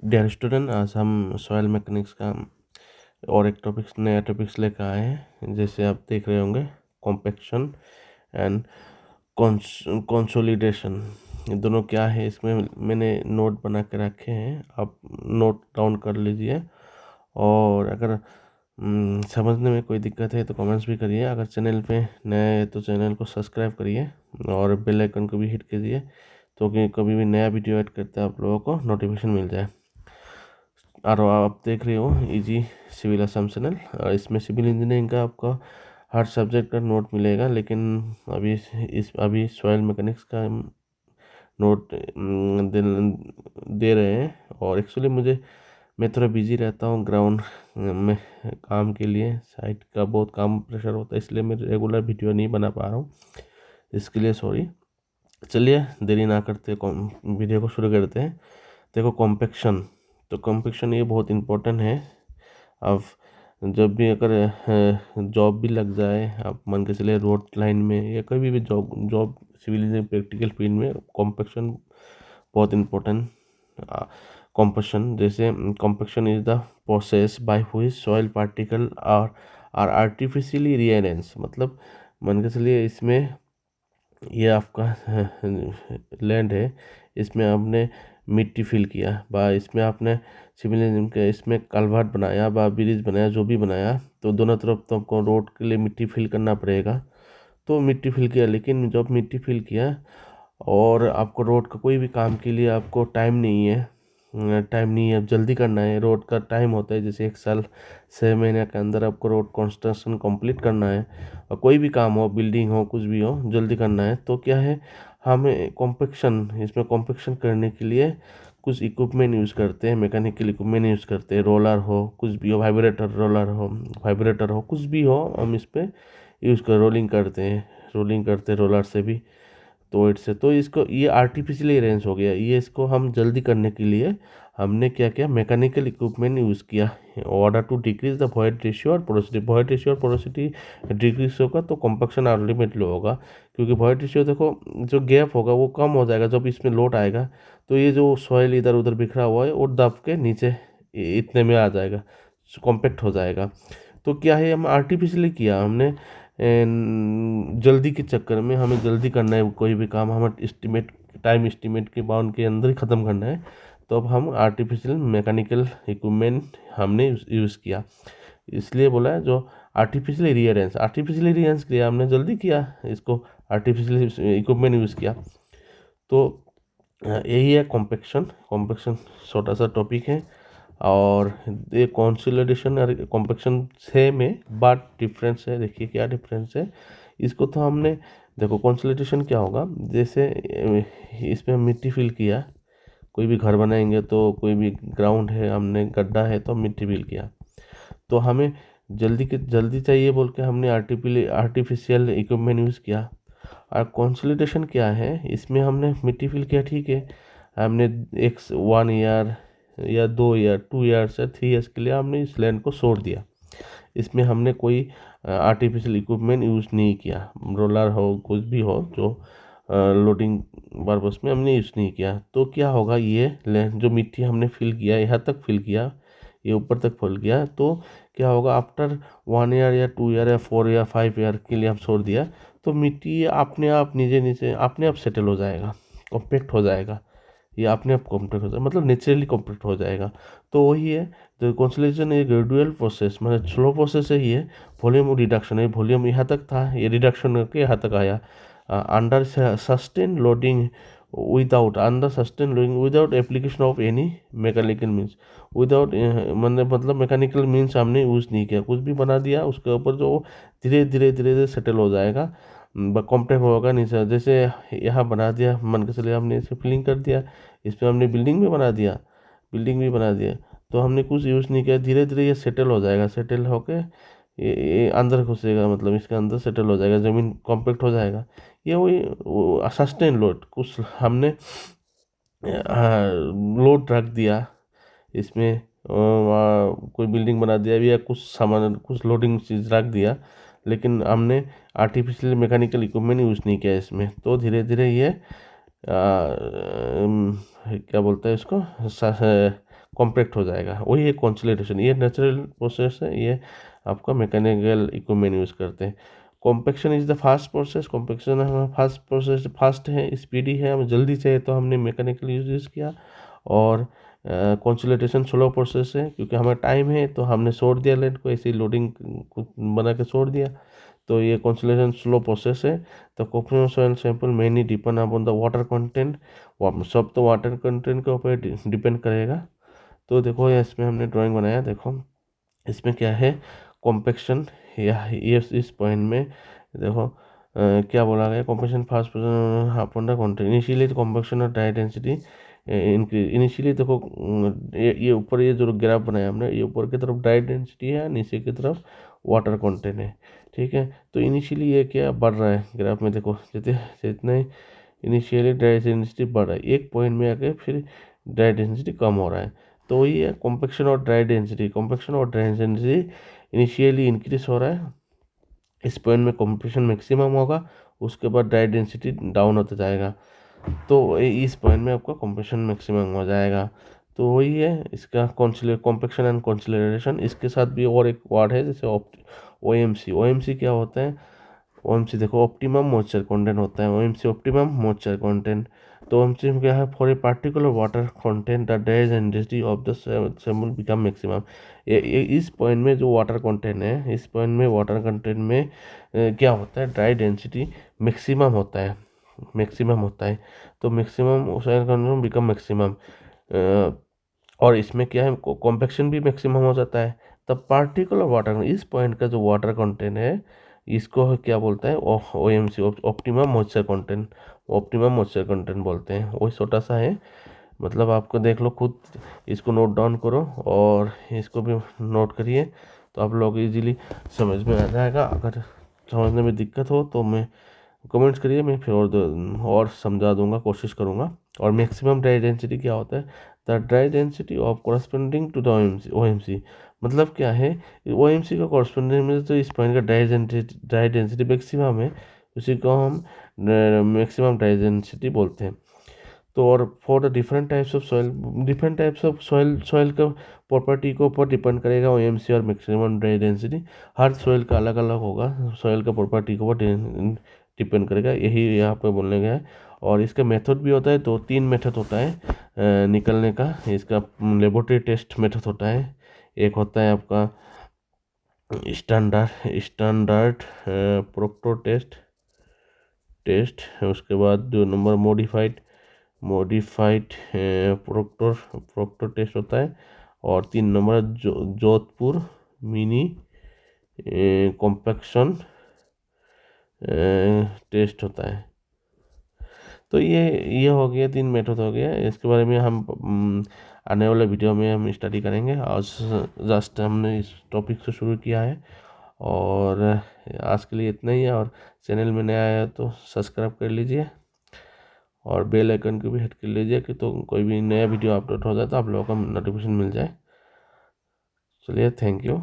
Dear student, आज हम soil mechanics का और एक नया टॉपिक्स लेकर आए हैं। जैसे आप देख रहे होंगे, कॉम्पैक्शन एंड कंसोलिडेशन, ये दोनों क्या है। इसमें मैंने नोट बना के रखे हैं, आप नोट डाउन कर लीजिए। और अगर समझने में कोई दिक्कत है तो कमेंट्स भी करिए। अगर चैनल पे नए है तो चैनल को सब्सक्राइब करिए और बेल आइकन को भी हिट कीजिए, तो कि कभी भी नया वीडियो ऐड करते हैं आप लोगों को नोटिफिकेशन मिल जाए। और आप देख रहे हो इजी सिविल असम्पशनल, इसमें सिविल इंजीनियरिंग का आपका हर सब्जेक्ट का नोट मिलेगा, लेकिन अभी सॉइल मैकेनिक्स का नोट दे रहे हैं। और एक्चुअली मैं थोड़ा बिजी रहता हूँ ग्राउंड में काम के लिए, साइट का बहुत काम प्रेशर होता है, इसलिए मैं रेगुलर वीडियो नहीं बना पा रहा हूँ, इसके लिए सॉरी। चलिए देरी ना करते वीडियो को शुरू करते हैं। देखो, कॉम्पैक्शन, तो कॉम्पैक्शन ये बहुत इम्पोर्टेंट है। अब जब भी अगर जॉब भी लग जाए, आप मान के चलिए रोड लाइन में या कभी भी job civil engineering practical field में, कॉम्पैक्शन बहुत इम्पोर्टेंट। कॉम्पैक्शन जैसे compaction is the process by which soil particle are artificially rearrange. मतलब मान के चलिए इसमें ये आपका लैंड है, इसमें आपने मिट्टी फिल किया बा, इसमें आपने सिविल इंजीनियरिंग के इसमें कल्वर्ट बनाया बा, ब्रिज बनाया, जो भी बनाया, तो दोनों तरफ तो आपको रोड के लिए मिट्टी फिल करना पड़ेगा। तो मिट्टी फिल किया, लेकिन जब मिट्टी फिल किया और आपको रोड का कोई भी काम के लिए आपको टाइम नहीं है, अब जल्दी करना है। रोड का टाइम होता है जैसे 1 साल 6 महीने के अंदर आपको रोड कंस्ट्रक्शन कंप्लीट करना है, और कोई भी काम हो, बिल्डिंग हो, कुछ भी हो, जल्दी करना है। तो क्या है, हमें इसमें कॉम्पैक्शन करने के लिए कुछ इक्विपमेंट यूज़ करते हैं, मैकेनिकल इक्विपमेंट यूज़ करते हैं। रोलर हो, कुछ भी हो, वाइब्रेटर हो, कुछ भी हो, हम इस पर यूज़ कर रोलिंग करते हैं रोलर से भी। तो इससे तो इसको ये आर्टिफिशियली अरेंज हो गया, ये इसको हम जल्दी करने के लिए हमने क्या किया, मैकेनिकल इक्विपमेंट यूज़ किया order to decrease the void ratio और पोरोसिटी। वॉइड रेशियो और पोरोसिटी डिक्रीज होगा तो कॉम्पैक्शन अल्टीमेटली होगा, क्योंकि वॉइड रेशियो देखो, जो गैप होगा वो कम हो जाएगा जब इसमें लोड आएगा, तो ये जो सॉइल इधर उधर बिखरा हुआ है वो दब के नीचे इतने में आ जाएगा, कॉम्पैक्ट हो जाएगा। तो क्या है, हम आर्टिफिशियली किया हमने, जल्दी के चक्कर में, हमें जल्दी करना है कोई भी काम, हमें टाइम एस्टिमेट के बाउंड के अंदर ही ख़त्म करना है। तो अब हम आर्टिफिशियल मैकेनिकल इक्विपमेंट हमने यूज़ किया, इसलिए बोला है जो आर्टिफिशियली रीअरेंज किया हमने, जल्दी किया इसको, आर्टिफिशियल इक्विपमेंट यूज़ किया। तो यही है कॉम्पैक्शन। कॉम्पैक्शन छोटा सा टॉपिक है, और ये कंसोलिडेशन और कॉम्पैक्शन सेम है, बट डिफरेंस है। देखिए क्या डिफरेंस है इसको, तो हमने देखो कंसोलिडेशन क्या होगा, जैसे इसमें मिट्टी फिल किया, कोई भी घर बनाएंगे तो कोई भी ग्राउंड है, हमने गड्ढा है तो मिट्टी फिल किया, तो हमें जल्दी चाहिए बोल के हमने आर्टिफिशियल इक्विपमेंट यूज़ किया। और कंसोलिडेशन क्या है, इसमें हमने मिट्टी फिल किया, ठीक है, हमने 1 ईयर या 2 ईयर 2 ईयर्स या 3 ईयर्स के लिए हमने इस लैंड को छोड़ दिया। इसमें हमने कोई आर्टिफिशियल इक्विपमेंट यूज़ नहीं किया, रोलर हो, कुछ भी हो, जो लोडिंग पर्पस में हमने यूज़ नहीं किया। तो क्या होगा, ये लैंड जो मिट्टी हमने फिल किया, यहाँ तक फिल किया, ये ऊपर तक फैल गया, तो क्या होगा, आफ्टर 1 ईयर या 2 ईयर या 4 या 5 ईयर के लिए हम छोड़ दिया, तो मिट्टी अपने आप अपने आप सेटल हो जाएगा, कॉम्पैक्ट हो जाएगा, ये अपने आप कॉम्पैक्ट हो जाएगा, मतलब नेचुरली कॉम्पैक्ट हो जाएगा। तो वही है, तो कंसोलिडेशन एक ग्रेजुअल प्रोसेस, मतलब स्लो प्रोसेस है ये। वॉल्यूम रिडक्शन है, वॉल्यूम यहाँ तक था, ये रिडक्शन करके यहाँ तक आया, under sustain loading without application of any mechanical means, मतलब मैकेनिकल मीन्स हमने यूज़ नहीं किया, कुछ भी बना दिया उसके ऊपर, जो धीरे धीरे सेटल हो जाएगा, कॉम्पैक्ट होगा नहीं सर। जैसे यहाँ बना दिया, मन के चले हमने इसे फिलिंग कर दिया, इस पर हमने बिल्डिंग भी बना दिया, तो हमने कुछ यूज़ नहीं किया, धीरे धीरे ये सेटल हो जाएगा, सेटल होके ये अंदर घुसेगा, मतलब इसके अंदर सेटल हो जाएगा, ज़मीन कॉम्पैक्ट हो जाएगा। ये वही सस्टेन लोड, कुछ हमने लोड रख दिया इसमें, कोई बिल्डिंग बना दिया या कुछ सामान, कुछ लोडिंग चीज़ रख दिया, लेकिन हमने आर्टिफिशियल मैकेनिकल इक्विपमेंट यूज़ नहीं किया इसमें। तो धीरे धीरे ये क्या बोलते हैं इसको, कॉम्पैक्ट हो जाएगा, वही है कॉन्सोलिडेशन। ये नेचुरल प्रोसेस है, ये आपका मैकेनिकल इक्विपमेंट यूज़ करते हैं। Compaction is the fast process, compaction हमारा फास्ट प्रोसेस, फास्ट है, स्पीडी है, हमें जल्दी चाहिए तो हमने मैकेनिकल यूज़ किया। और कंसोलिडेशन स्लो प्रोसेस है, क्योंकि हमारा टाइम है तो हमने छोड़ दिया लेट को, ऐसी लोडिंग बना के छोड़ दिया, तो ये कंसोलिडेशन स्लो प्रोसेस है। तो cooperative soil sample mainly depend upon the water content, सब तो वाटर कंटेंट के ऊपर डिपेंड करेगा। तो देखो ये इसमें हमने ड्राइंग बनाया, देखो इसमें क्या है, कॉम्पेक्शन, या ये इस पॉइंट में देखो क्या बोला गया, compaction fast upon the content, initially compaction और ड्राई डेंसिटी इंक्रीज। इनिशियली देखो ये ऊपर ये जो ग्राफ बनाया हमने, ये ऊपर की तरफ ड्राई डेंसिटी है, नीचे की तरफ वाटर कंटेंट है, ठीक है। तो इनिशियली ये क्या बढ़ रहा है ग्राफ में, देखो जितने जितने इनिशियली ड्राई डेंसिटी बढ़ रहा है, एक पॉइंट में आके फिर ड्राई डेंसिटी कम हो रहा है। तो वही है कॉम्पेक्शन और ड्राई डेंसिटी, कॉम्पेक्शन और ड्राई डेंसिटी इनिशियली इंक्रीज हो रहा है, इस पॉइंट में कॉम्पेक्शन मैक्सिमम होगा, उसके बाद ड्राई डेंसिटी डाउन होता जाएगा, तो इस पॉइंट में आपका कॉम्प्रेशन मैक्सिमम हो जाएगा। तो वही है इसका कॉम्पेक्शन एंड कॉन्सोलिडेशन। इसके साथ भी और एक वर्ड है जैसे ओ एम सी। ओ एम सी क्या होता है, ओ एम सी देखो ऑप्टिमम मॉइस्चर कंटेंट होता है, O M C optimum moisture content. तो ओ एम सी में क्या है, for a particular water content the dry density of the sample become maximum. ये इस पॉइंट में जो वाटर कंटेंट है, इस पॉइंट में वाटर कंटेंट में क्या होता है, ड्राई डेंसिटी मैक्सिमम होता है, मैक्सिमम होता है। तो maximum soil content become maximum, और इसमें क्या है, कॉम्पेक्शन भी मैक्सिमम हो जाता है। तब पार्टिकुलर वाटर, इस पॉइंट का जो वाटर कंटेंट है, इसको क्या बोलता है, O M C, optimum moisture content, optimum moisture content बोलते हैं। वही छोटा सा है, मतलब आपको देख लो खुद, इसको नोट डाउन करो और इसको भी नोट करिए, तो आप लोग इजीली समझ में आ जाएगा। अगर समझने में दिक्कत हो तो मैं कमेंट्स करिए, मैं फिर और समझा दूंगा, कोशिश करूंगा। और मैक्सिमम ड्राई डेंसिटी क्या होता है, the dry density of corresponding to the O M C. मतलब क्या है, ओ एम सी का कॉरस्पॉन्डिंग में तो इस पॉइंट का ड्राई डेंसिटी मैक्सिमम है, उसी को हम मैक्सिमम ड्राई डेंसिटी बोलते हैं। तो और for the different types of soil, different types of soil, soil का प्रॉपर्टी के ऊपर डिपेंड करेगा ओ एम सी और मैक्सिमम ड्राई डेंसिटी। हर सॉइल का अलग अलग होगा, सॉइल का प्रॉपर्टी के ऊपर डिपेंड करेगा, यही यहाँ पे बोलने गया है। और इसका मेथड भी होता है, दो तीन मेथड होता है निकलने का। इसका लेबोरेटरी टेस्ट मेथड होता है, एक होता है आपका स्टैंडर्ड प्रोक्टो टेस्ट, उसके बाद 2 नंबर मॉडिफाइड प्रोक्टर टेस्ट होता है, और 3 नंबर जोधपुर मिनी कॉम्पैक्शन टेस्ट होता है। तो ये हो गया, 3 मेथड हो गया। इसके बारे में हम आने वाले वीडियो में हम स्टडी करेंगे। आज जस्ट हमने इस टॉपिक से शुरू किया है, और आज के लिए इतना ही है। और चैनल में नया आया तो सब्सक्राइब कर लीजिए, और बेल आइकन को भी हिट कर लीजिए कि तो कोई भी नया वीडियो अपलोड हो जाए तो आप लोगों को नोटिफिकेशन मिल जाए। चलिए, थैंक यू।